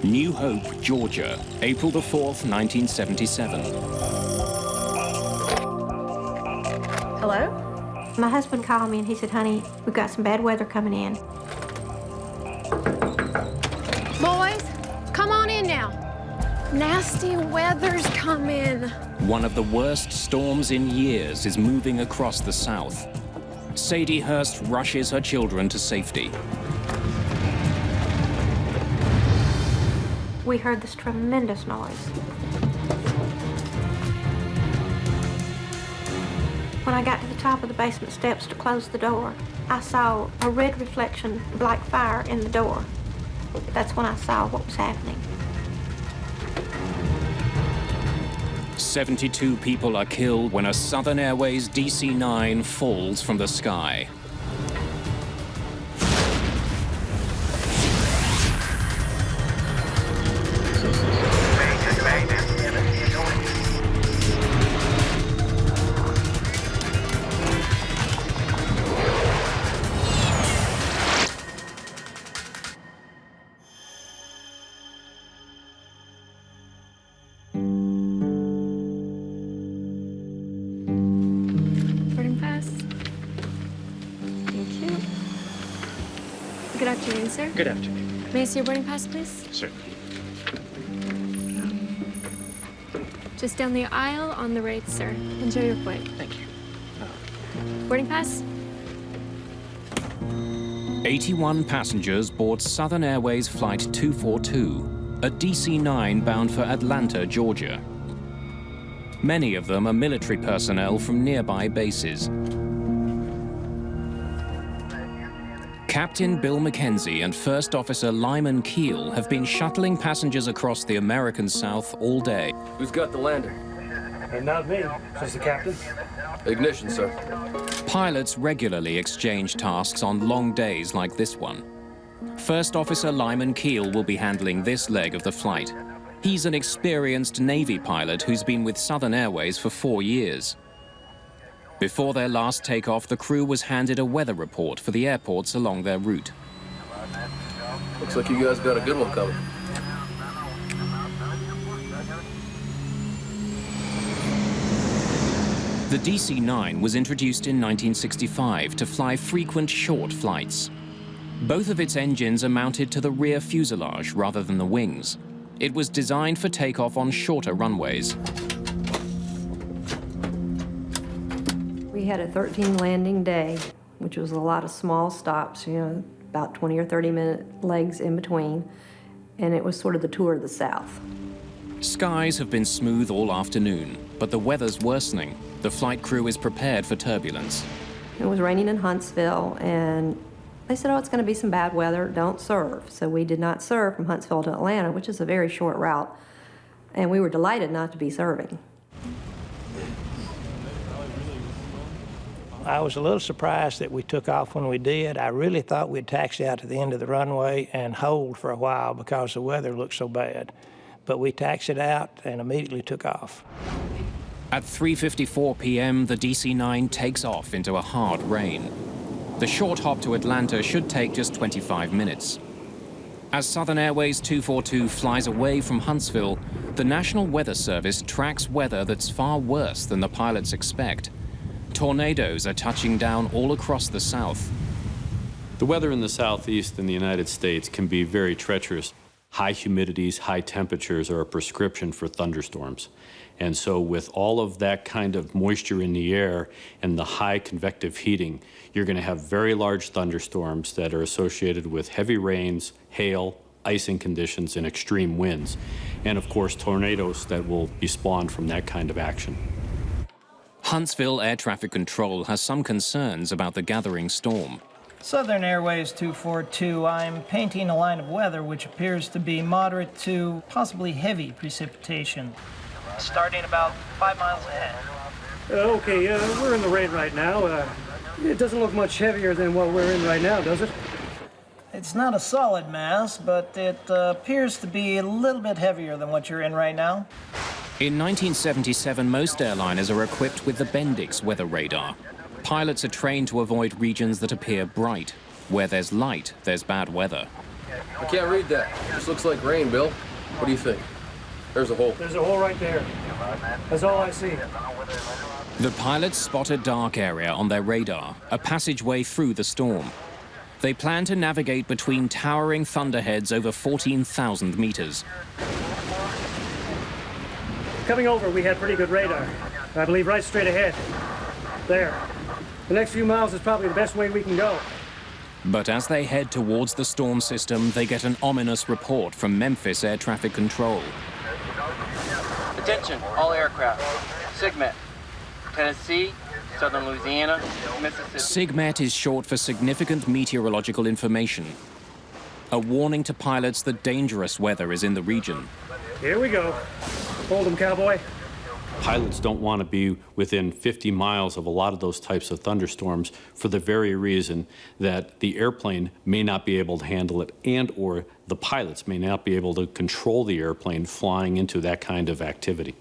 New Hope, Georgia, April the 4th, 1977. Hello? My husband called me and he said, honey, we've got some bad weather coming in. Boys, come on in now. Nasty weather's coming. One of the worst storms in years is moving across the South. Sadie Hurst rushes her children to safety. We heard this tremendous noise. When I got to the top of the basement steps to close the door, I saw a red reflection like fire in the door. That's when I saw what was happening. 72 people are killed when a Southern Airways DC-9 falls from the sky. Good afternoon, sir. Good afternoon. May I see your boarding pass, please? Certainly. Just down the aisle on the right, sir. Enjoy your flight. Thank you. Boarding pass? 81 passengers board Southern Airways Flight 242, a DC-9 bound for Atlanta, Georgia. Many of them are military personnel from nearby bases. Captain Bill McKenzie and First Officer Lyman Keel have been shuttling passengers across the American South all day. Who's got the lander? Not me, says the captain. Ignition, sir. Pilots regularly exchange tasks on long days like this one. First Officer Lyman Keel will be handling this leg of the flight. He's an experienced Navy pilot who's been with Southern Airways for 4 years. Before their last takeoff, the crew was handed a weather report for the airports along their route. Looks like you guys got a good one coming. The DC-9 was introduced in 1965 to fly frequent short flights. Both of its engines are mounted to the rear fuselage rather than the wings. It was designed for takeoff on shorter runways. We had a 13 landing day, which was a lot of small stops, you know, about 20 or 30-minute legs in between, and it was sort of the tour of the South. Skies have been smooth all afternoon, but the weather's worsening. The flight crew is prepared for turbulence. It was raining in Huntsville, and they said, oh, it's going to be some bad weather, don't serve. So we did not serve from Huntsville to Atlanta, which is a very short route, and we were delighted not to be serving. I was a little surprised that we took off when we did. I really thought we'd taxi out to the end of the runway and hold for a while because the weather looked so bad. But we taxied out and immediately took off. At 3:54 p.m., the DC-9 takes off into a hard rain. The short hop to Atlanta should take just 25 minutes. As Southern Airways 242 flies away from Huntsville, the National Weather Service tracks weather that's far worse than the pilots expect. Tornadoes are touching down all across the South. The weather in the Southeast in the United States can be very treacherous. High humidities, high temperatures are a prescription for thunderstorms. And so with all of that kind of moisture in the air and the high convective heating, you're going to have very large thunderstorms that are associated with heavy rains, hail, icing conditions, and extreme winds. And of course, tornadoes that will be spawned from that kind of action. Huntsville Air Traffic Control has some concerns about the gathering storm. Southern Airways 242, I'm painting a line of weather which appears to be moderate to possibly heavy precipitation, starting about 5 miles ahead. Okay, we're in the rain right now. It doesn't look much heavier than what we're in right now, does it? It's not a solid mass, but it appears to be a little bit heavier than what you're in right now. In 1977, most airliners are equipped with the Bendix weather radar. Pilots are trained to avoid regions that appear bright. Where there's light, there's bad weather. I can't read that. Just looks like rain, Bill. What do you think? There's a hole. There's a hole right there. That's all I see. The pilots spot a dark area on their radar, a passageway through the storm. They plan to navigate between towering thunderheads over 14,000 meters. Coming over, we had pretty good radar. I believe right straight ahead. There. The next few miles is probably the best way we can go. But as they head towards the storm system, they get an ominous report from Memphis Air Traffic Control. Attention, all aircraft. SIGMET. Tennessee, Southern Louisiana, Mississippi. SIGMET is short for Significant Meteorological Information, a warning to pilots that dangerous weather is in the region. Here we go. Hold 'em, cowboy. Pilots don't want to be within 50 miles of a lot of those types of thunderstorms for the very reason that the airplane may not be able to handle it, and or the pilots may not be able to control the airplane flying into that kind of activity.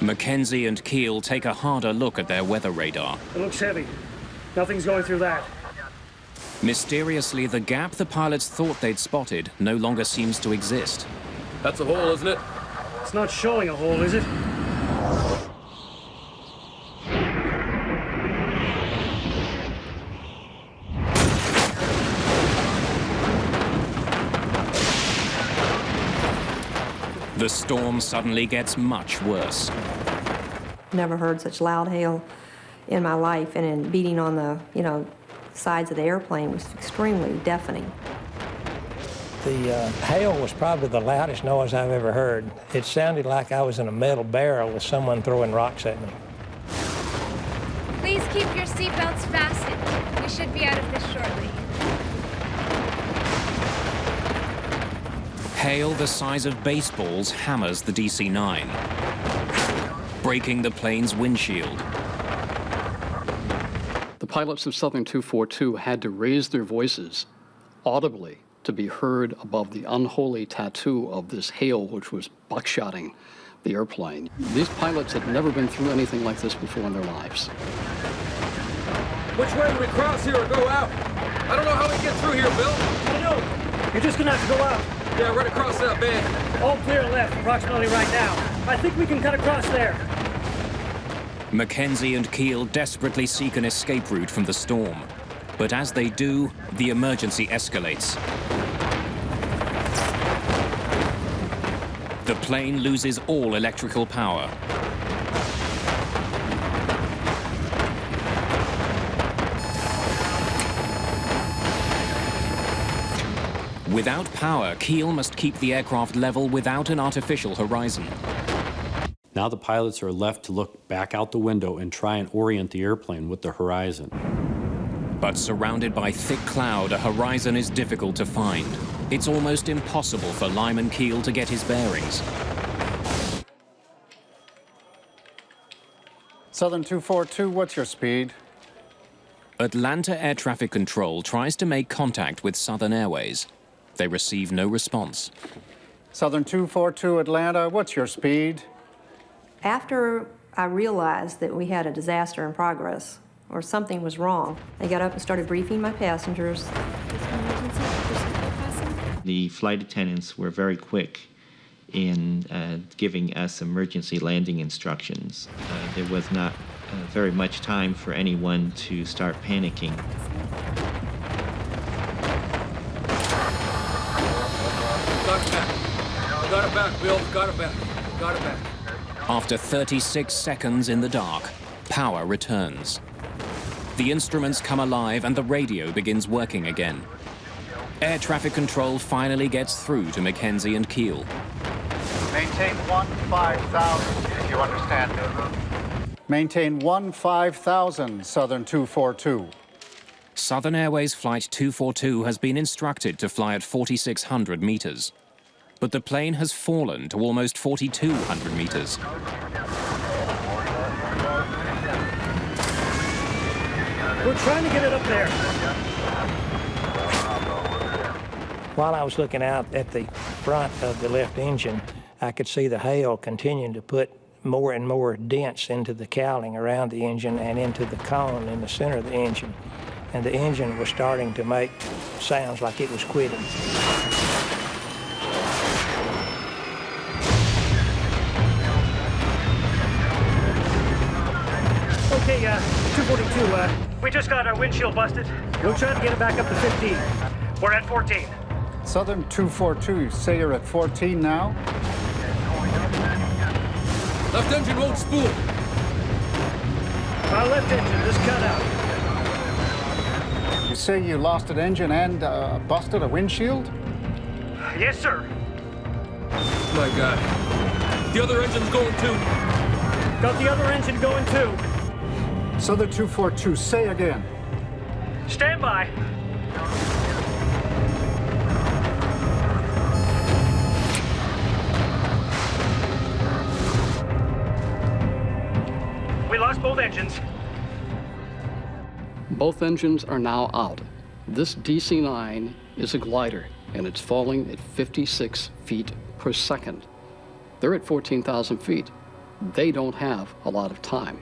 Mackenzie and Keel take a harder look at their weather radar. It looks heavy. Nothing's going through that. Mysteriously, the gap the pilots thought they'd spotted no longer seems to exist. That's a hole, isn't it? It's not showing a hole, is it? The storm suddenly gets much worse. Never heard such loud hail in my life, and in beating on the, sides of the airplane was extremely deafening. The hail was probably the loudest noise I've ever heard. It sounded like I was in a metal barrel with someone throwing rocks at me. Please keep your seatbelts fastened. We should be out of this shortly. Hail the size of baseballs hammers the DC-9, breaking the plane's windshield. The pilots of Southern 242 had to raise their voices audibly to be heard above the unholy tattoo of this hail, which was buckshotting the airplane. These pilots had never been through anything like this before in their lives. Which way do we cross here or go out? I don't know how we get through here, Bill. I know. You're just gonna have to go out. Yeah, right across that bend. All clear left, approximately right now. I think we can cut across there. Mackenzie and Keel desperately seek an escape route from the storm. But as they do, the emergency escalates. The plane loses all electrical power. Without power, Keel must keep the aircraft level without an artificial horizon. Now the pilots are left to look back out the window and try and orient the airplane with the horizon. But surrounded by thick cloud, a horizon is difficult to find. It's almost impossible for Lyman Keel to get his bearings. Southern 242, what's your speed? Atlanta Air Traffic Control tries to make contact with Southern Airways. They receive no response. Southern 242, Atlanta, what's your speed? After I realized that we had a disaster in progress, or something was wrong, I got up and started briefing my passengers. The flight attendants were very quick in giving us emergency landing instructions. There was not very much time for anyone to start panicking. Got it back. Got it back, Bill. Got it back. Got it back. After 36 seconds in the dark, power returns. The instruments come alive and the radio begins working again. Air traffic control finally gets through to Mackenzie and Keel. Maintain 15,000, if you understand. Maintain 15,000, Southern 242. Southern Airways Flight 242 has been instructed to fly at 4,600 meters. But the plane has fallen to almost 4,200 meters. We're trying to get it up there. While I was looking out at the front of the left engine, I could see the hail continuing to put more and more dents into the cowling around the engine and into the cone in the center of the engine. and the engine was starting to make sounds like it was quitting. Okay, 242, we just got our windshield busted. We'll try to get it back up to 15. We're at 14. Southern 242, say you're at 14 now? Left engine won't spool. Our left engine just cut out. You say you lost an engine and busted a windshield? Yes, sir. My God. The other engine's going too. Got the other engine going too. Southern 242, say again. Stand by. We lost both engines. Both engines are now out. This DC-9 is a glider, and it's falling at 56 feet per second. They're at 14,000 feet. They don't have a lot of time.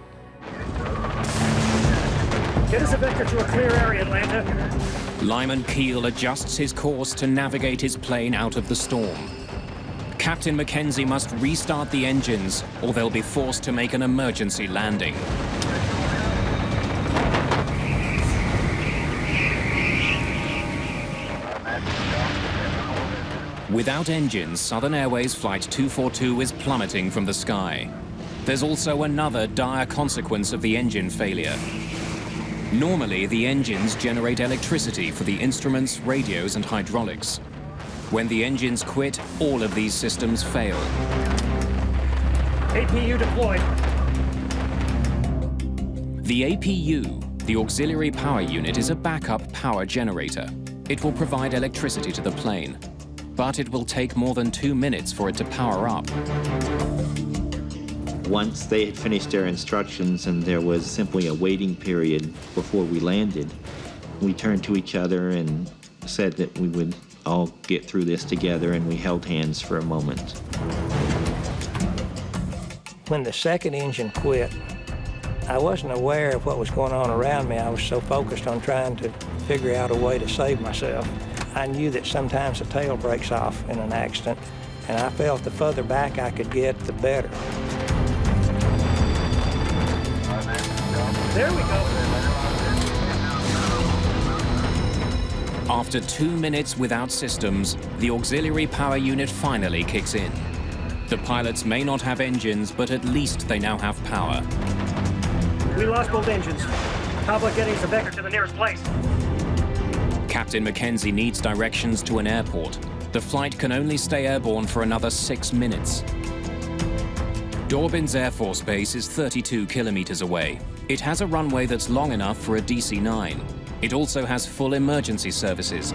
Get us a vector to a clear area, Atlanta. Lyman Keel adjusts his course to navigate his plane out of the storm. Captain Mackenzie must restart the engines, or they'll be forced to make an emergency landing. Without engines, Southern Airways Flight 242 is plummeting from the sky. There's also another dire consequence of the engine failure. Normally, the engines generate electricity for the instruments, radios, and hydraulics. When the engines quit, all of these systems fail. APU deployed. The APU, the Auxiliary Power Unit, is a backup power generator. It will provide electricity to the plane, but it will take more than 2 minutes for it to power up. Once they had finished their instructions and there was simply a waiting period before we landed, we turned to each other and said that we would all get through this together, and we held hands for a moment. When the second engine quit, I wasn't aware of what was going on around me. I was so focused on trying to figure out a way to save myself. I knew that sometimes the tail breaks off in an accident, and I felt the further back I could get, the better. There we go. After 2 minutes without systems, the Auxiliary Power Unit finally kicks in. The pilots may not have engines, but at least they now have power. We lost both engines. How about getting us a vector to the nearest place? Captain Mackenzie needs directions to an airport. The flight can only stay airborne for another 6 minutes. Dorbins Air Force Base is 32 kilometers away. It has a runway that's long enough for a DC-9. It also has full emergency services.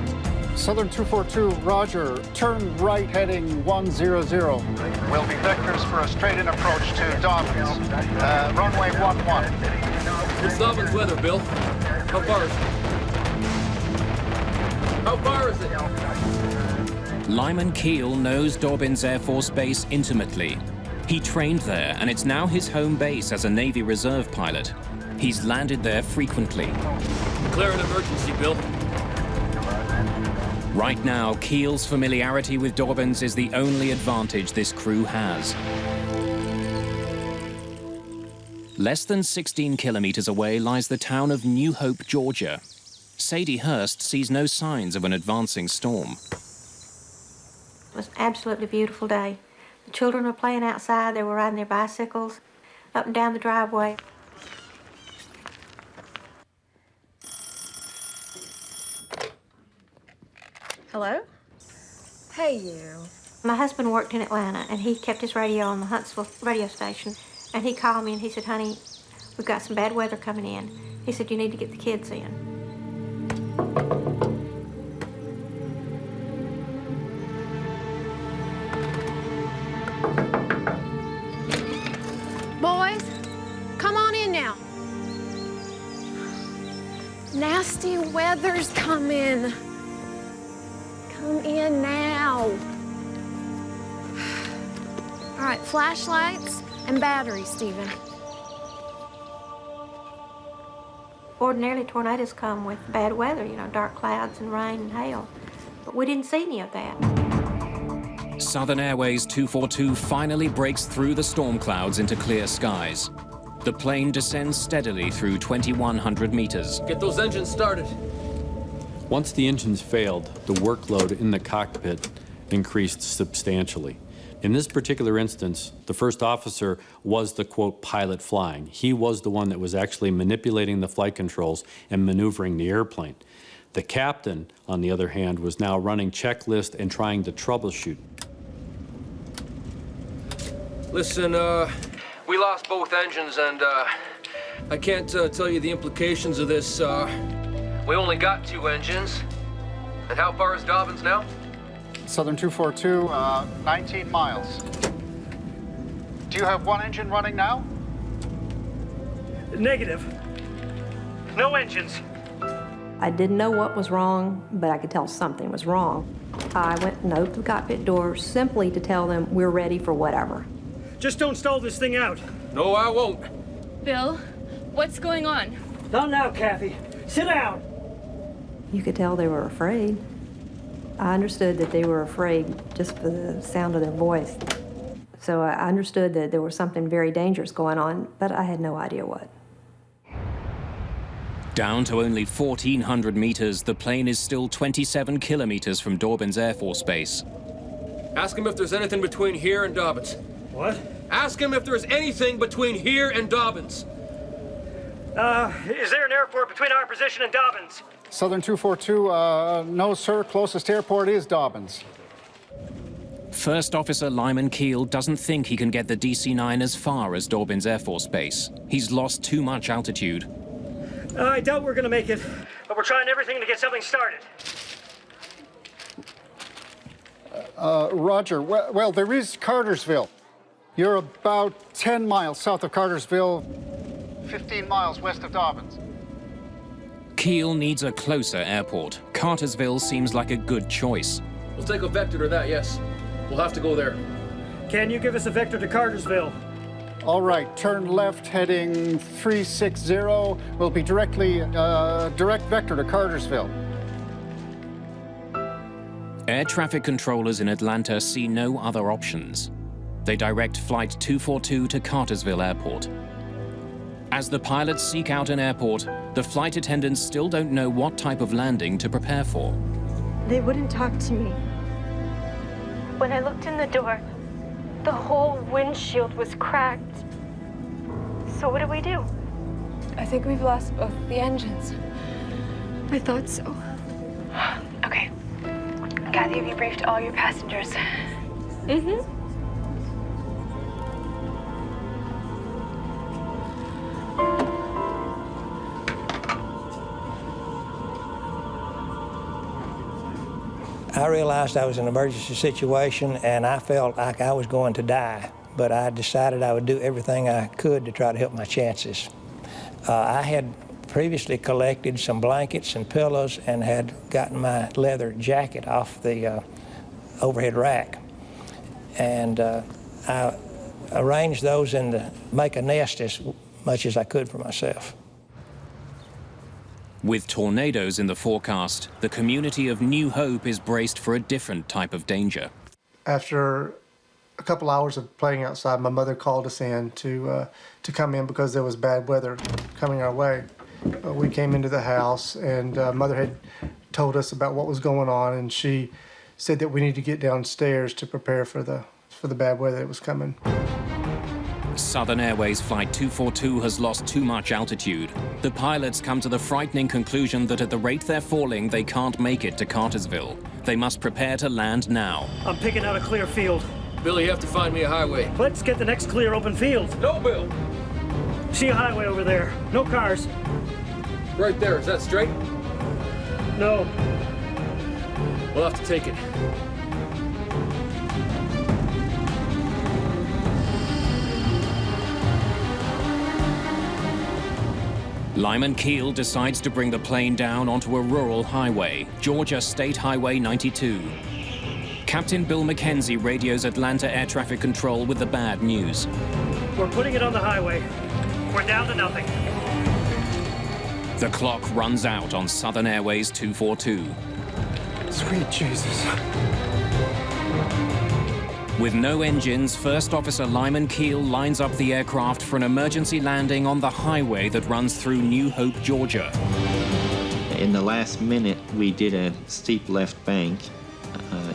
Southern 242, roger. Turn right heading 100. Will be vectors for a straight-in approach to Dobbins. Runway 11. It's Dobbins weather, Bill. How far is it? How far is it? Lyman Keel knows Dorbins Air Force Base intimately. He trained there, and it's now his home base as a Navy Reserve pilot. He's landed there frequently. Declare an emergency, Bill. Right now, Keel's familiarity with Dorbins is the only advantage this crew has. Less than 16 kilometers away lies the town of New Hope, Georgia. Sadie Hurst sees no signs of an advancing storm. It was an absolutely beautiful day. The children were playing outside. They were riding their bicycles up and down the driveway. Hello? Hey, you. My husband worked in Atlanta, and he kept his radio on the Huntsville radio station. And he called me, and he said, honey, we've got some bad weather coming in. He said, you need to get the kids in. Boys, come on in now. Nasty weather's coming. Come in now. All right, flashlights and batteries, Stephen. Ordinarily, tornadoes come with bad weather, you know, dark clouds and rain and hail. But we didn't see any of that. Southern Airways 242 finally breaks through the storm clouds into clear skies. The plane descends steadily through 2,100 meters. Get those engines started. Once the engines failed, the workload in the cockpit increased substantially. In this particular instance, the first officer was the, quote, pilot flying. He was the one that was actually manipulating the flight controls and maneuvering the airplane. The captain, on the other hand, was now running checklist and trying to troubleshoot. Listen, we lost both engines, and I can't tell you the implications of this. We only got 2 engines. And how far is Dobbins now? Southern 242, 19 miles. Do you have 1 engine running now? Negative. No engines. I didn't know what was wrong, but I could tell something was wrong. I went and opened the cockpit door simply to tell them we're ready for whatever. Just don't stall this thing out. No, I won't. Bill, what's going on? Not now, Kathy. Sit down. You could tell they were afraid. I understood that they were afraid just for the sound of their voice. So I understood that there was something very dangerous going on, but I had no idea what. Down to only 1,400 meters, the plane is still 27 kilometers from Dobbins Air Force Base. Ask him if there's anything between here and Dobbins. What? Ask him if there's anything between here and Dobbins. Is there an airport between our position and Dobbins? Southern 242, no, sir. Closest airport is Dobbins. First Officer Lyman Keel doesn't think he can get the DC-9 as far as Dobbins Air Force Base. He's lost too much altitude. I doubt we're gonna make it, but we're trying everything to get something started. Roger. Well, there is Cartersville. You're about 10 miles south of Cartersville, 15 miles west of Dobbins. Keel needs a closer airport. Cartersville seems like a good choice. We'll take a vector to that, yes. We'll have to go there. Can you give us a vector to Cartersville? All right, turn left, heading 360. We'll be direct vector to Cartersville. Air traffic controllers in Atlanta see no other options. They direct Flight 242 to Cartersville Airport. As the pilots seek out an airport, the flight attendants still don't know what type of landing to prepare for. They wouldn't talk to me. When I looked in the door, the whole windshield was cracked. So what do we do? I think we've lost both the engines. I thought so. Okay. Kathy, have you briefed all your passengers? Mm-hmm. I realized I was in an emergency situation and I felt like I was going to die, but I decided I would do everything I could to try to help my chances. I had previously collected some blankets and pillows and had gotten my leather jacket off the overhead rack. And I arranged those to make a nest as much as I could for myself. With tornadoes in the forecast, the community of New Hope is braced for a different type of danger. After a couple hours of playing outside, my mother called us in to come in because there was bad weather coming our way. We came into the house, and Mother had told us about what was going on, and she said that we need to get downstairs to prepare for the bad weather that was coming. Southern Airways Flight 242 has lost too much altitude. The pilots come to the frightening conclusion that at the rate they're falling, they can't make it to Cartersville. They must prepare to land now. I'm picking out a clear field. Bill, you have to find me a highway. Let's get the next clear open field. No, Bill. See a highway over there. No cars. Right there. Is that straight? No. We'll have to take it. Lyman Keel decides to bring the plane down onto a rural highway, Georgia State Highway 92. Captain Bill McKenzie radios Atlanta Air Traffic Control with the bad news. We're putting it on the highway. We're down to nothing. The clock runs out on Southern Airways 242. Sweet Jesus. With no engines, First Officer Lyman Keel lines up the aircraft for an emergency landing on the highway that runs through New Hope, Georgia. In the last minute, we did a steep left bank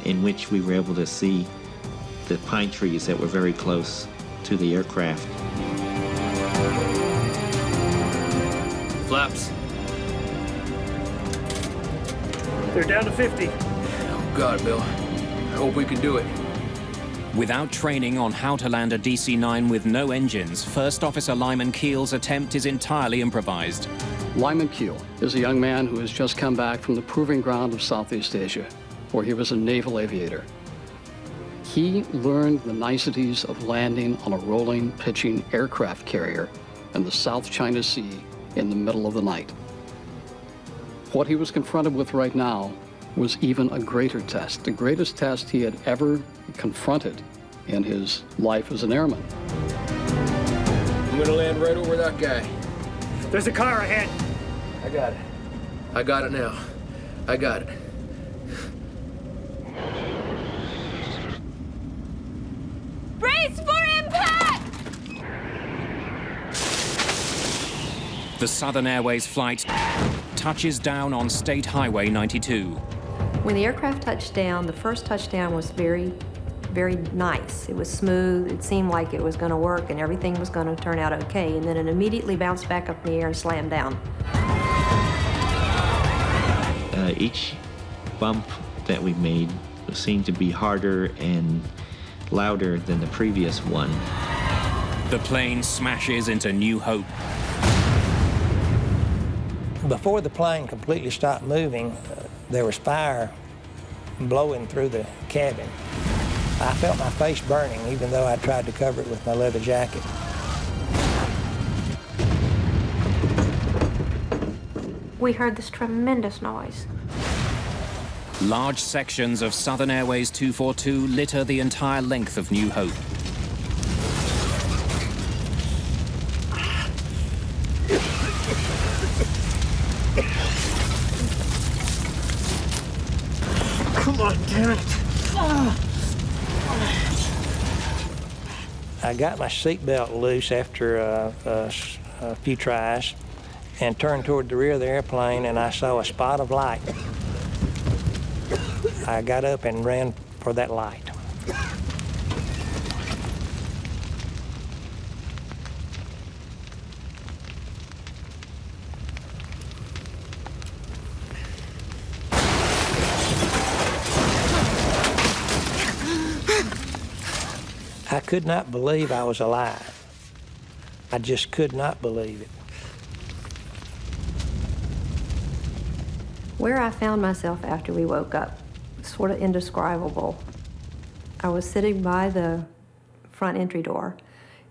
in which we were able to see the pine trees that were very close to the aircraft. Flaps. They're down to 50. Oh, God, Bill. I hope we can do it. Without training on how to land a DC-9 with no engines, First Officer Lyman Keel's attempt is entirely improvised. Lyman Keel is a young man who has just come back from the proving ground of Southeast Asia, where he was a naval aviator. He learned the niceties of landing on a rolling, pitching aircraft carrier in the South China Sea in the middle of the night. What he was confronted with right now was even a greater test, the greatest test he had ever confronted in his life as an airman. I'm gonna land right over that guy. There's a car ahead. I got it. I got it now. I got it. Brace for impact! The Southern Airways Flight touches down on State Highway 92. When the aircraft touched down, the first touchdown was very, very nice. It was smooth. It seemed like it was going to work and everything was going to turn out okay. And then it immediately bounced back up in the air and slammed down. Each bump that we made seemed to be harder and louder than the previous one. The plane smashes into New Hope. Before the plane completely stopped moving, there was fire blowing through the cabin. I felt my face burning, even though I tried to cover it with my leather jacket. We heard this tremendous noise. Large sections of Southern Airways 242 litter the entire length of New Hope. Come on, damn it. I got my seatbelt loose after a few tries and turned toward the rear of the airplane, and I saw a spot of light. I got up and ran for that light. I could not believe I was alive. I just could not believe it. Where I found myself after we woke up, sort of indescribable. I was sitting by the front entry door.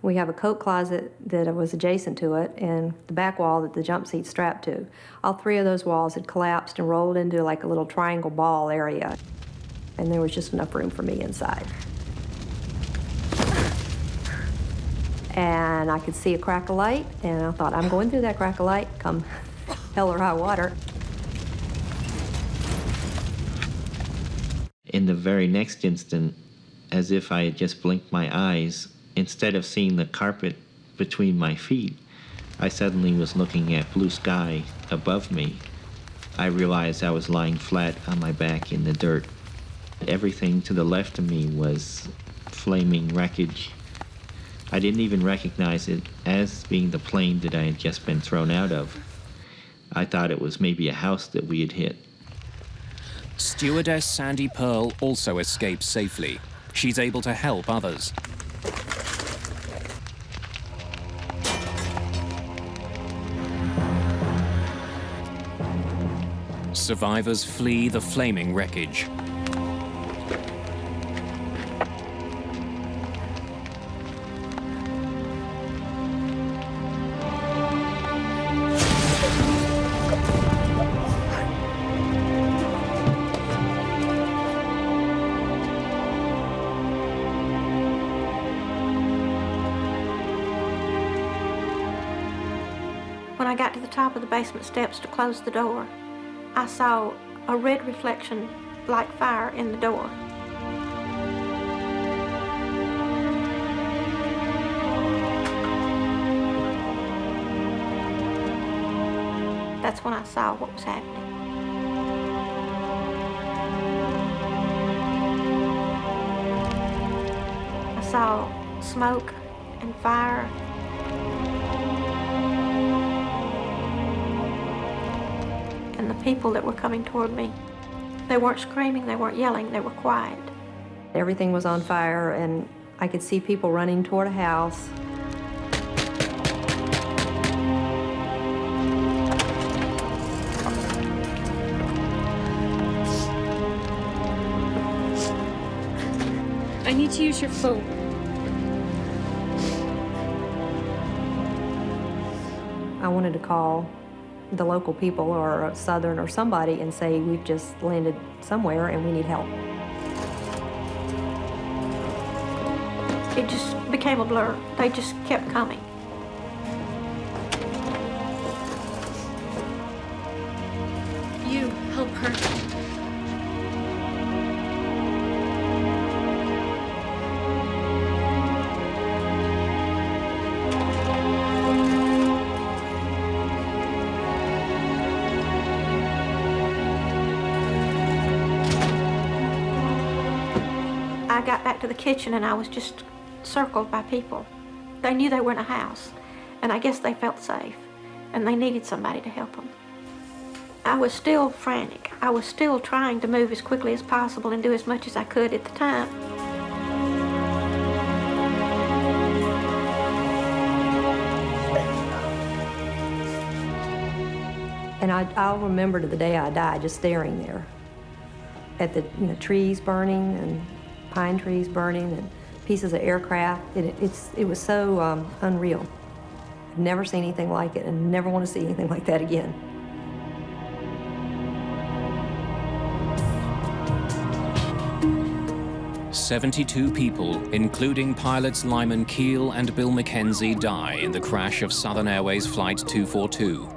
We have a coat closet that was adjacent to it and the back wall that the jump seat's strapped to. All three of those walls had collapsed and rolled into like a little triangle ball area. And there was just enough room for me inside. And I could see a crack of light, and I thought, I'm going through that crack of light, come hell or high water. In the very next instant, as if I had just blinked my eyes, instead of seeing the carpet between my feet, I suddenly was looking at blue sky above me. I realized I was lying flat on my back in the dirt. Everything to the left of me was flaming wreckage. I didn't even recognize it as being the plane that I had just been thrown out of. I thought it was maybe a house that we had hit. Stewardess Sandy Pearl also escapes safely. She's able to help others. Survivors flee the flaming wreckage. When I got to the top of the basement steps to close the door, I saw a red reflection like fire in the door. That's when I saw what was happening. I saw smoke and fire. And the people that were coming toward me, they weren't screaming, they weren't yelling, they were quiet. Everything was on fire, and I could see people running toward a house. I need to use your phone. I wanted to call the local people or Southern or somebody and say, we've just landed somewhere and we need help. It just became a blur. They just kept coming. You help her. I got back to the kitchen and I was just circled by people. They knew they were in a house, and I guess they felt safe, and they needed somebody to help them. I was still frantic. I was still trying to move as quickly as possible and do as much as I could at the time. And I'll remember to the day I died just staring there at the trees burning and pine trees burning and pieces of aircraft. It was so unreal. I've never seen anything like it and never want to see anything like that again. "72 people, including pilots Lyman Keel and Bill McKenzie, die in the crash of Southern Airways Flight 242.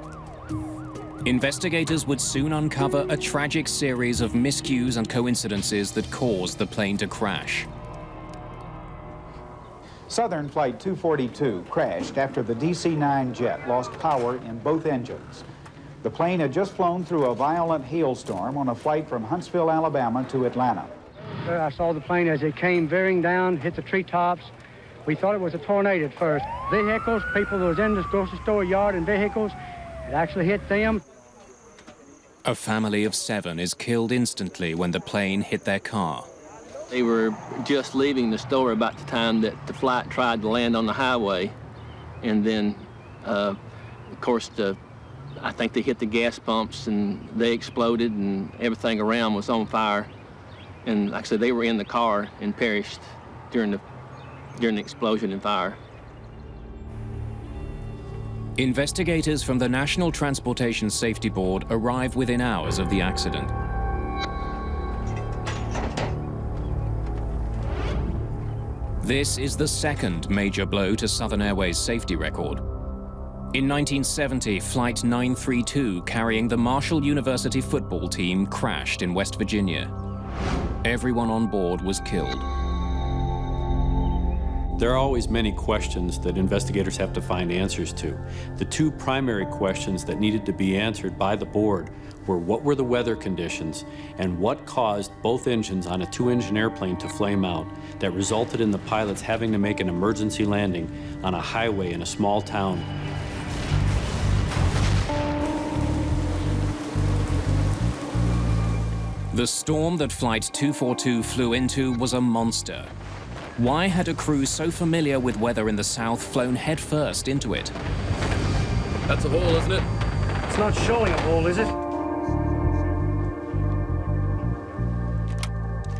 Investigators would soon uncover a tragic series of miscues and coincidences that caused the plane to crash. Southern Flight 242 crashed after the DC-9 jet lost power in both engines. The plane had just flown through a violent hailstorm on a flight from Huntsville, Alabama to Atlanta. I saw the plane as it came veering down, hit the treetops. We thought it was a tornado at first. Vehicles, people that was in this grocery store yard and vehicles, it actually hit them. A family of 7 is killed instantly when the plane hit their car. They were just leaving the store about the time that the flight tried to land on the highway. And then, of course, I think they hit the gas pumps and they exploded and everything around was on fire. And like I said, they were in the car and perished during the explosion and fire. Investigators from the National Transportation Safety Board arrive within hours of the accident. This is the second major blow to Southern Airways' safety record. In 1970, Flight 932, carrying the Marshall University football team, crashed in West Virginia. Everyone on board was killed. There are always many questions that investigators have to find answers to. The 2 primary questions that needed to be answered by the board were what were the weather conditions and what caused both engines on a 2-engine airplane to flame out that resulted in the pilots having to make an emergency landing on a highway in a small town. The storm that Flight 242 flew into was a monster. Why had a crew so familiar with weather in the South flown headfirst into it? That's a hole, isn't it? It's not showing a hole, is it?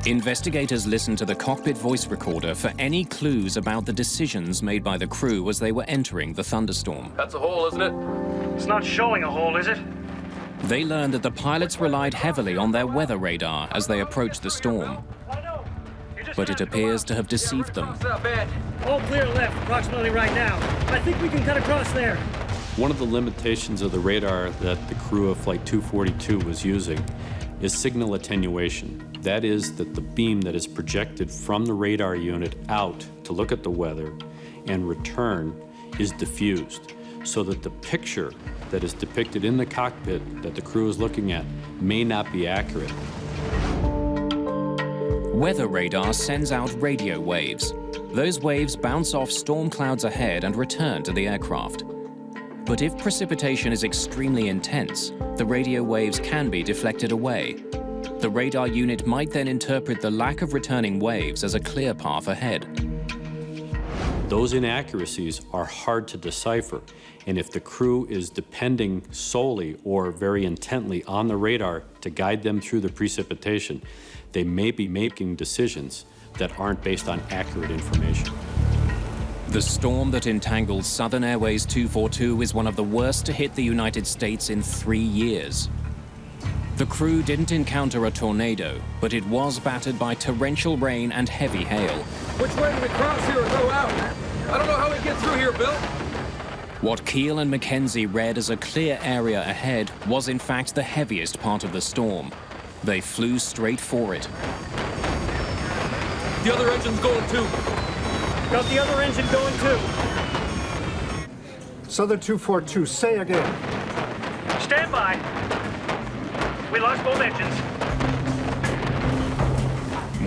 Investigators listened to the cockpit voice recorder for any clues about the decisions made by the crew as they were entering the thunderstorm. That's a hole, isn't it? It's not showing a hole, is it? They learned that the pilots relied heavily on their weather radar as they approached the storm. But it appears to have deceived them. All clear left, approximately right now. I think we can cut across there. One of the limitations of the radar that the crew of Flight 242 was using is signal attenuation. That is that the beam that is projected from the radar unit out to look at the weather and return is diffused, so that the picture that is depicted in the cockpit that the crew is looking at may not be accurate. Weather radar sends out radio waves. Those waves bounce off storm clouds ahead and return to the aircraft. But if precipitation is extremely intense, the radio waves can be deflected away. The radar unit might then interpret the lack of returning waves as a clear path ahead. Those inaccuracies are hard to decipher, and if the crew is depending solely or very intently on the radar to guide them through the precipitation, they may be making decisions that aren't based on accurate information. The storm that entangled Southern Airways 242 is one of the worst to hit the United States in 3 years. The crew didn't encounter a tornado, but it was battered by torrential rain and heavy hail. Which way do we cross here or go out? I don't know how we get through here, Bill. What Keel and Mackenzie read as a clear area ahead was in fact the heaviest part of the storm. They flew straight for it. The other engine's going too. Got the other engine going too. Southern 242, say again. Stand by. We lost both engines.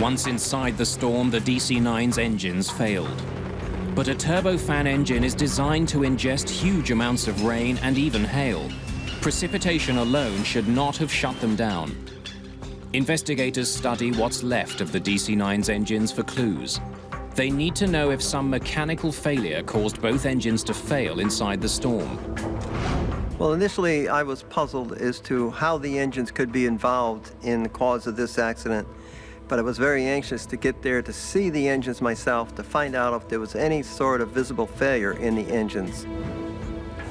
Once inside the storm, the DC-9's engines failed. But a turbofan engine is designed to ingest huge amounts of rain and even hail. Precipitation alone should not have shut them down. Investigators study what's left of the DC-9's engines for clues. They need to know if some mechanical failure caused both engines to fail inside the storm. Well, initially I was puzzled as to how the engines could be involved in the cause of this accident, but I was very anxious to get there to see the engines myself to find out if there was any sort of visible failure in the engines.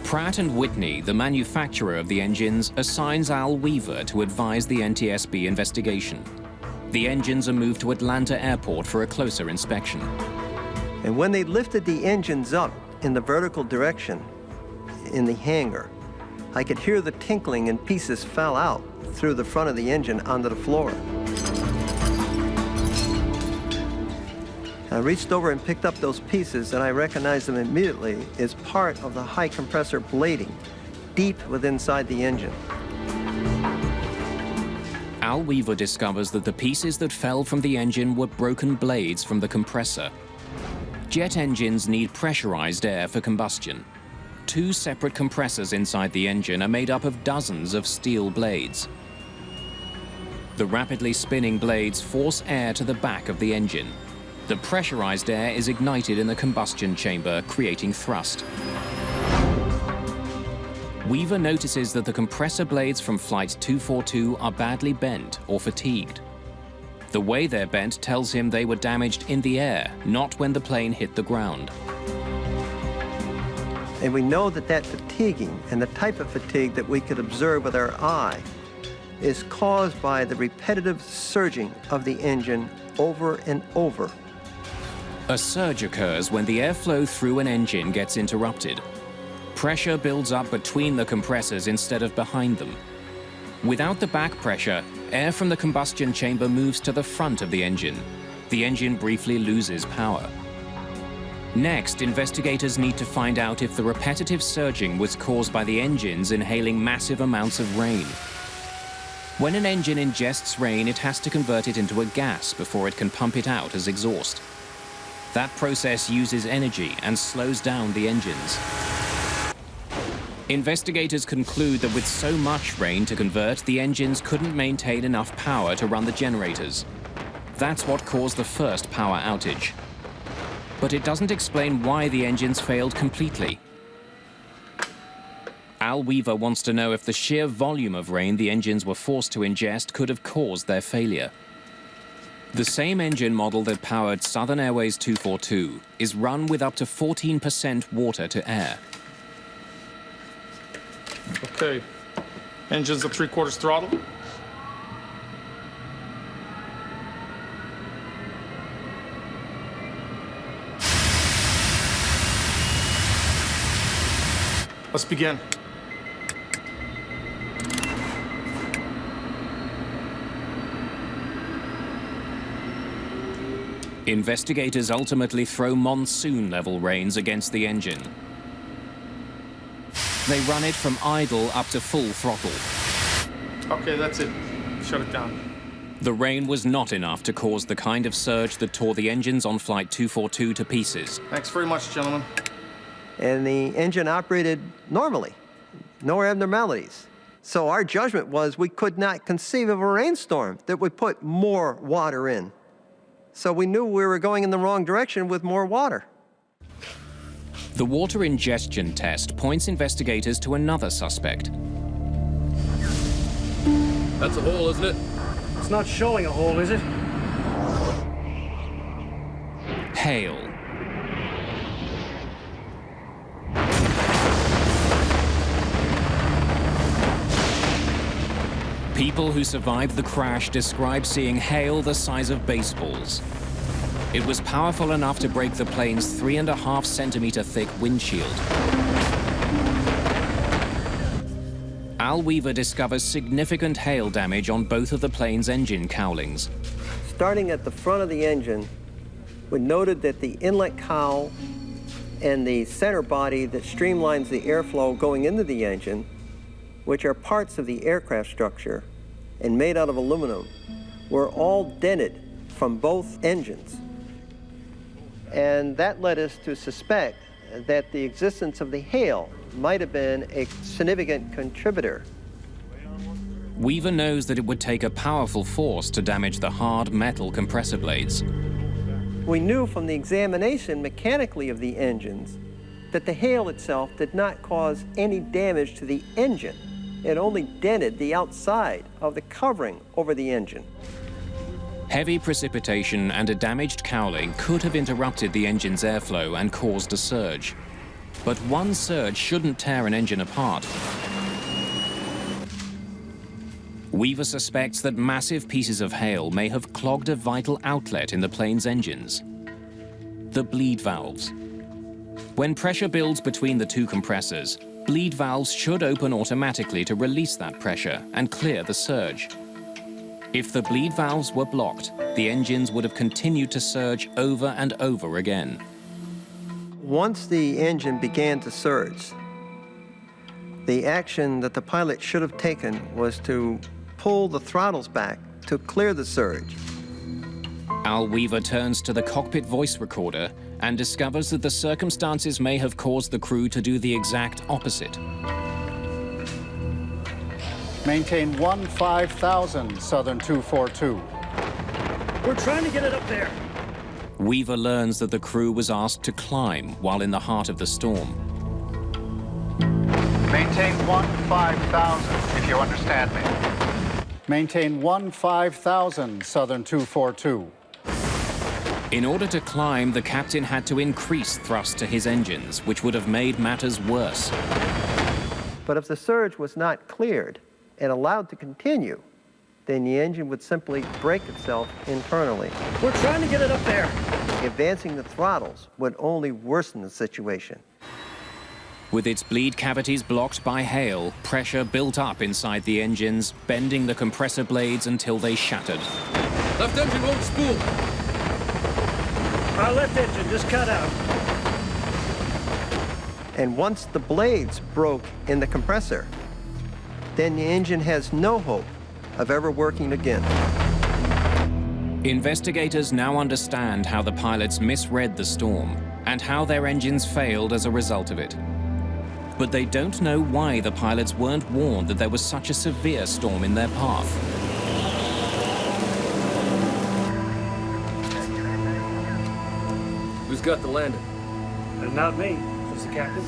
Pratt & Whitney, the manufacturer of the engines, assigns Al Weaver to advise the NTSB investigation. The engines are moved to Atlanta Airport for a closer inspection. And when they lifted the engines up in the vertical direction in the hangar, I could hear the tinkling and pieces fell out through the front of the engine onto the floor. I reached over and picked up those pieces, and I recognized them immediately as part of the high compressor blading deep within inside the engine. Al Weaver discovers that the pieces that fell from the engine were broken blades from the compressor. Jet engines need pressurized air for combustion. 2 separate compressors inside the engine are made up of dozens of steel blades. The rapidly spinning blades force air to the back of the engine. The pressurized air is ignited in the combustion chamber, creating thrust. Weaver notices that the compressor blades from Flight 242 are badly bent or fatigued. The way they're bent tells him they were damaged in the air, not when the plane hit the ground. And we know that that fatiguing and the type of fatigue that we could observe with our eye is caused by the repetitive surging of the engine over and over. A surge occurs when the airflow through an engine gets interrupted. Pressure builds up between the compressors instead of behind them. Without the back pressure, air from the combustion chamber moves to the front of the engine. The engine briefly loses power. Next, investigators need to find out if the repetitive surging was caused by the engines inhaling massive amounts of rain. When an engine ingests rain, it has to convert it into a gas before it can pump it out as exhaust. That process uses energy and slows down the engines. Investigators conclude that with so much rain to convert, the engines couldn't maintain enough power to run the generators. That's what caused the first power outage. But it doesn't explain why the engines failed completely. Al Weaver wants to know if the sheer volume of rain the engines were forced to ingest could have caused their failure. The same engine model that powered Southern Airways 242 is run with up to 14% water to air. Okay, engines at 3/4 throttle. Let's begin. Investigators ultimately throw monsoon-level rains against the engine. They run it from idle up to full throttle. Okay, that's it. Shut it down. The rain was not enough to cause the kind of surge that tore the engines on Flight 242 to pieces. Thanks very much, gentlemen. And the engine operated normally, no abnormalities. So our judgment was we could not conceive of a rainstorm that would put more water in. So we knew we were going in the wrong direction with more water. The water ingestion test points investigators to another suspect. That's a hole, isn't it? It's not showing a hole, is it? Hail. People who survived the crash describe seeing hail the size of baseballs. It was powerful enough to break the plane's 3.5 centimeter thick windshield. Al Weaver discovers significant hail damage on both of the plane's engine cowlings. Starting at the front of the engine, we noted that the inlet cowl and the center body that streamlines the airflow going into the engine, which are parts of the aircraft structure and made out of aluminum, were all dented from both engines. And that led us to suspect that the existence of the hail might have been a significant contributor. Weaver knows that it would take a powerful force to damage the hard metal compressor blades. We knew from the examination mechanically of the engines that the hail itself did not cause any damage to the engine. It only dented the outside of the covering over the engine. Heavy precipitation and a damaged cowling could have interrupted the engine's airflow and caused a surge. But one surge shouldn't tear an engine apart. Weaver suspects that massive pieces of hail may have clogged a vital outlet in the plane's engines: the bleed valves. When pressure builds between the two compressors, bleed valves should open automatically to release that pressure and clear the surge. If the bleed valves were blocked, the engines would have continued to surge over and over again. Once the engine began to surge, the action that the pilot should have taken was to pull the throttles back to clear the surge. Al Weaver turns to the cockpit voice recorder and discovers that the circumstances may have caused the crew to do the exact opposite. Maintain 15,000, Southern 242. We're trying to get it up there. Weaver learns that the crew was asked to climb while in the heart of the storm. Maintain 15,000, if you understand me. Maintain 15,000, Southern 242. In order to climb, the captain had to increase thrust to his engines, which would have made matters worse. But if the surge was not cleared and allowed to continue, then the engine would simply break itself internally. We're trying to get it up there. Advancing the throttles would only worsen the situation. With its bleed cavities blocked by hail, pressure built up inside the engines, bending the compressor blades until they shattered. Left engine won't spool. Our left engine just cut out. And once the blades broke in the compressor, then the engine has no hope of ever working again. Investigators now understand how the pilots misread the storm and how their engines failed as a result of it. But they don't know why the pilots weren't warned that there was such a severe storm in their path. Who's got the landing? Not me, says the captain.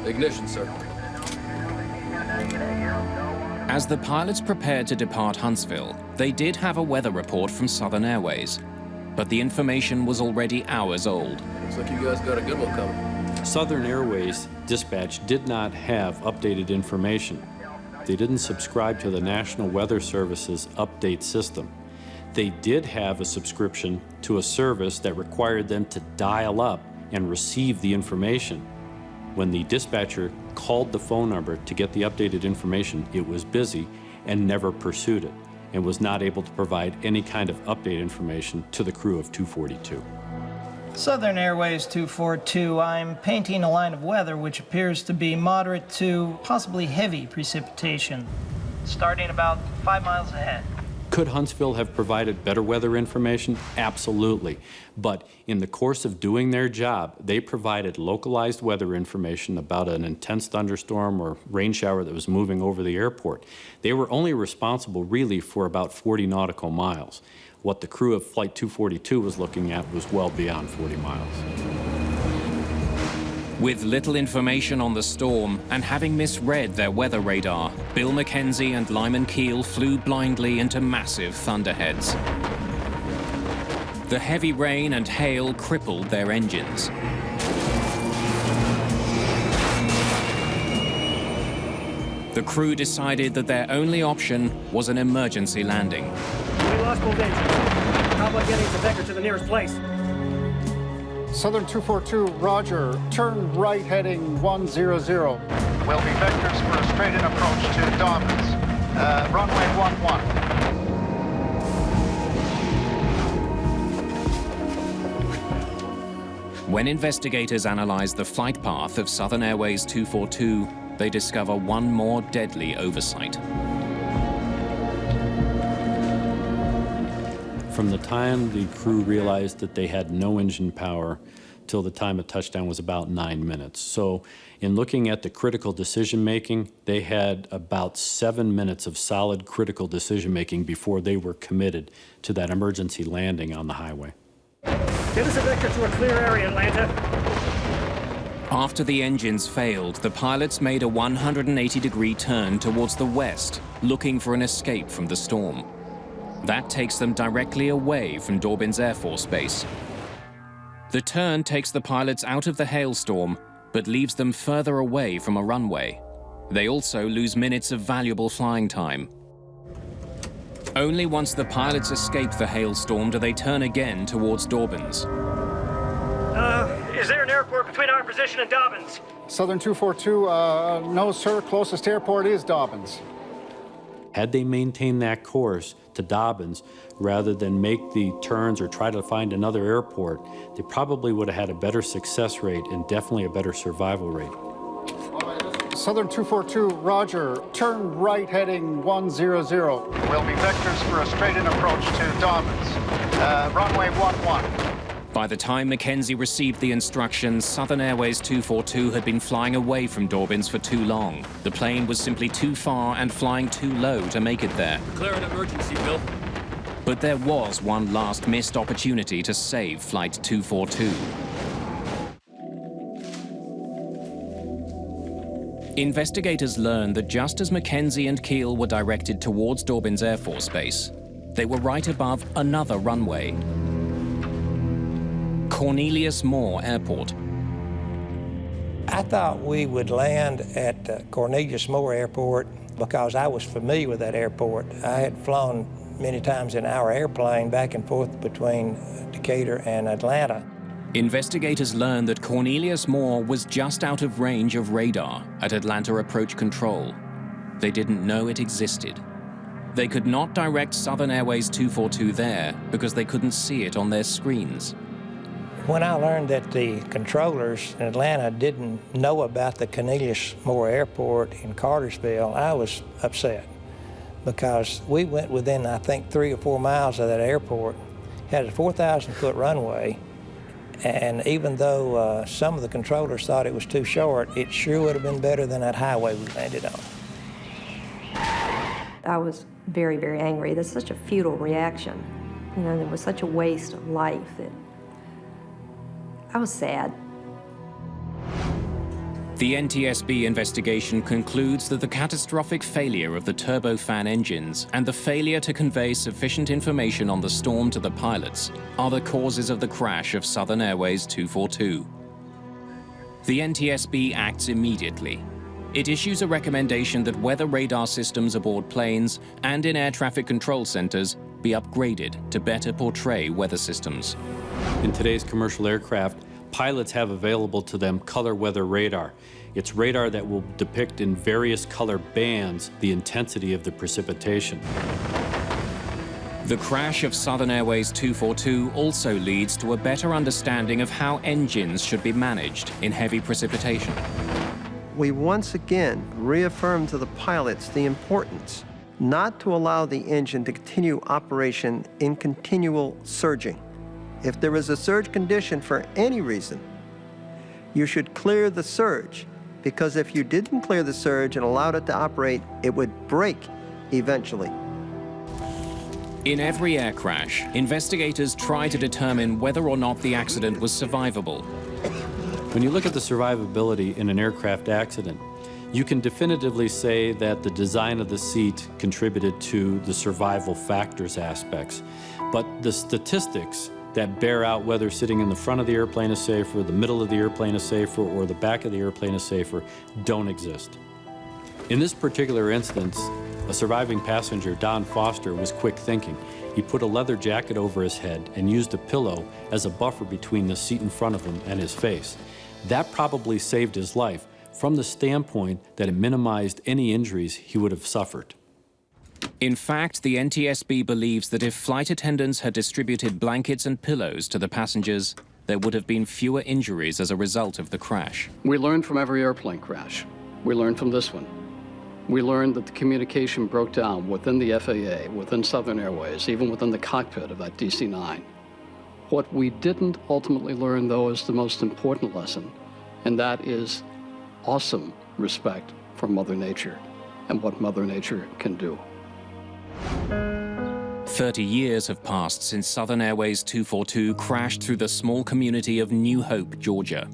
Ignition, sir. As the pilots prepared to depart Huntsville, they did have a weather report from Southern Airways, but the information was already hours old. Looks like you guys got a good one coming. Southern Airways dispatch did not have updated information. They didn't subscribe to the National Weather Service's update system. They did have a subscription to a service that required them to dial up and receive the information. When the dispatcher called the phone number to get the updated information, it was busy and never pursued it, and was not able to provide any kind of update information to the crew of 242. Southern Airways 242, I'm painting a line of weather which appears to be moderate to possibly heavy precipitation, starting about 5 miles ahead. Could Huntsville have provided better weather information? Absolutely. But in the course of doing their job, they provided localized weather information about an intense thunderstorm or rain shower that was moving over the airport. They were only responsible really for about 40 nautical miles. What the crew of Flight 242 was looking at was well beyond 40 miles. With little information on the storm and having misread their weather radar, Bill McKenzie and Lyman Keel flew blindly into massive thunderheads. The heavy rain and hail crippled their engines. The crew decided that their only option was an emergency landing. We lost both engines. How about getting the vector to the nearest place? Southern 242, roger. Turn right heading 100. Will be vectors for a straight-in approach to Dobbins. Runway 11. When investigators analyzed the flight path of Southern Airways 242, they discover one more deadly oversight. From the time the crew realized that they had no engine power till the time of touchdown was about 9 minutes. So in looking at the critical decision-making, they had about 7 minutes of solid critical decision-making before they were committed to that emergency landing on the highway. Get us a vector to a clear area, Atlanta. After the engines failed, the pilots made a 180-degree turn towards the west, looking for an escape from the storm. That takes them directly away from Dobbins Air Force Base. The turn takes the pilots out of the hailstorm, but leaves them further away from a runway. They also lose minutes of valuable flying time. Only once the pilots escape the hailstorm do they turn again towards Dobbins. Is there an airport between our position and Dobbins? Southern 242, no, sir. Closest airport is Dobbins. Had they maintained that course to Dobbins, rather than make the turns or try to find another airport, they probably would have had a better success rate and definitely a better survival rate. Southern 242, roger. Turn right heading 100. Will be vectors for a straight-in approach to Dobbins. Runway 11. By the time McKenzie received the instructions, Southern Airways 242 had been flying away from Dobbins for too long. The plane was simply too far and flying too low to make it there. Declare an emergency, Bill. But there was one last missed opportunity to save Flight 242. Investigators learned that just as McKenzie and Keel were directed towards Dobbins Air Force Base, they were right above another runway. Cornelius Moore Airport. I thought we would land at Cornelius Moore Airport because I was familiar with that airport. I had flown many times in our airplane back and forth between Decatur and Atlanta. Investigators learned that Cornelius Moore was just out of range of radar at Atlanta Approach Control. They didn't know it existed. They could not direct Southern Airways 242 there because they couldn't see it on their screens. When I learned that the controllers in Atlanta didn't know about the Cornelius Moore Airport in Cartersville, I was upset because we went within, I think, 3 or 4 miles of that airport, had a 4,000-foot runway, and even though some of the controllers thought it was too short, it sure would have been better than that highway we landed on. I was very, very angry. That's such a futile reaction. You know, there was such a waste of life that I was sad. The NTSB investigation concludes that the catastrophic failure of the turbofan engines and the failure to convey sufficient information on the storm to the pilots are the causes of the crash of Southern Airways 242. The NTSB acts immediately. It issues a recommendation that weather radar systems aboard planes and in air traffic control centers be upgraded to better portray weather systems. In today's commercial aircraft, pilots have available to them color weather radar. It's radar that will depict in various color bands the intensity of the precipitation. The crash of Southern Airways 242 also leads to a better understanding of how engines should be managed in heavy precipitation. We once again reaffirmed to the pilots the importance not to allow the engine to continue operation in continual surging. If there is a surge condition for any reason, you should clear the surge, because if you didn't clear the surge and allowed it to operate, it would break eventually. In every air crash, investigators try to determine whether or not the accident was survivable. When you look at the survivability in an aircraft accident, you can definitively say that the design of the seat contributed to the survival factors aspects. But the statistics that bear out whether sitting in the front of the airplane is safer, the middle of the airplane is safer, or the back of the airplane is safer don't exist. In this particular instance, a surviving passenger, Don Foster, was quick thinking. He put a leather jacket over his head and used a pillow as a buffer between the seat in front of him and his face. That probably saved his life from the standpoint that it minimized any injuries he would have suffered. In fact, the NTSB believes that if flight attendants had distributed blankets and pillows to the passengers, there would have been fewer injuries as a result of the crash. We learned from every airplane crash. We learned from this one. We learned that the communication broke down within the FAA, within Southern Airways, even within the cockpit of that DC-9. What we didn't ultimately learn, though, is the most important lesson, and that is awesome respect for Mother Nature and what Mother Nature can do. 30 years have passed since Southern Airways 242 crashed through the small community of New Hope, Georgia.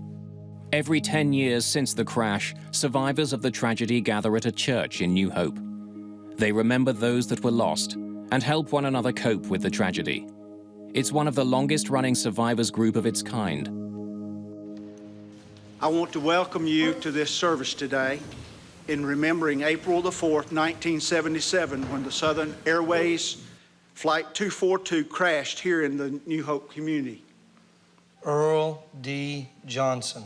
Every 10 years since the crash, survivors of the tragedy gather at a church in New Hope. They remember those that were lost and help one another cope with the tragedy. It's one of the longest-running survivors group of its kind. I want to welcome you to this service today in remembering April the 4th, 1977, when the Southern Airways Flight 242 crashed here in the New Hope community. Earl D. Johnson.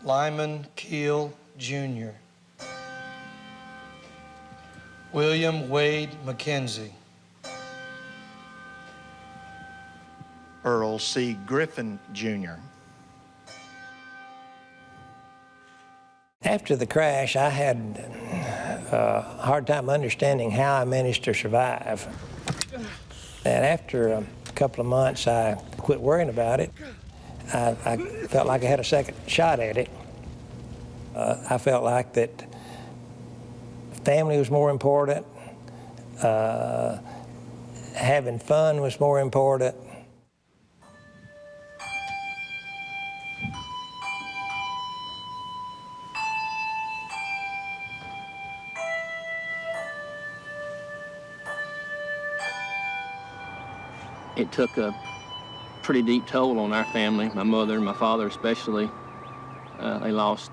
Lyman Keel, Jr. William Wade McKenzie. Earl C. Griffin, Jr. After the crash, I had a hard time understanding how I managed to survive. And after a couple of months, I quit worrying about it. I felt like I had a second shot at it. I felt like that family was more important, having fun was more important. It took a pretty deep toll on our family, my mother and my father especially. They lost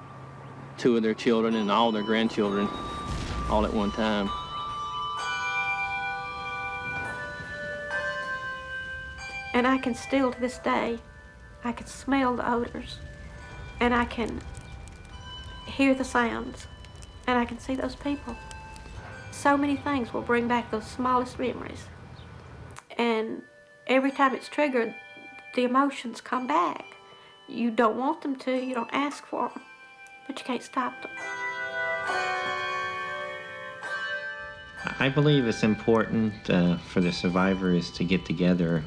2 of their children and all their grandchildren all at one time. And I can still, to this day, I can smell the odors, and I can hear the sounds, and I can see those people. So many things will bring back those smallest memories. And every time it's triggered, the emotions come back. You don't want them to, you don't ask for them, but you can't stop them. I believe it's important for the survivors to get together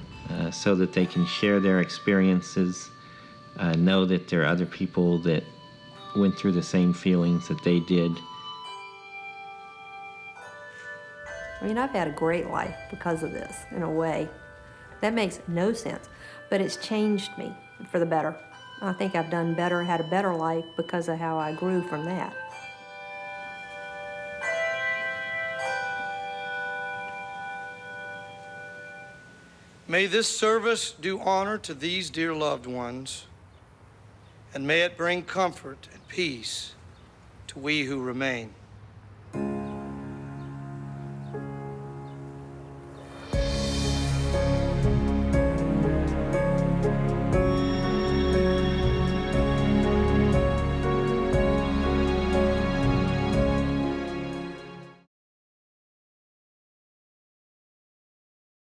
so that they can share their experiences, know that there are other people that went through the same feelings that they did. I mean, I've had a great life because of this, in a way. That makes no sense, but it's changed me for the better. I think I've done better, had a better life because of how I grew from that. May this service do honor to these dear loved ones, and may it bring comfort and peace to we who remain.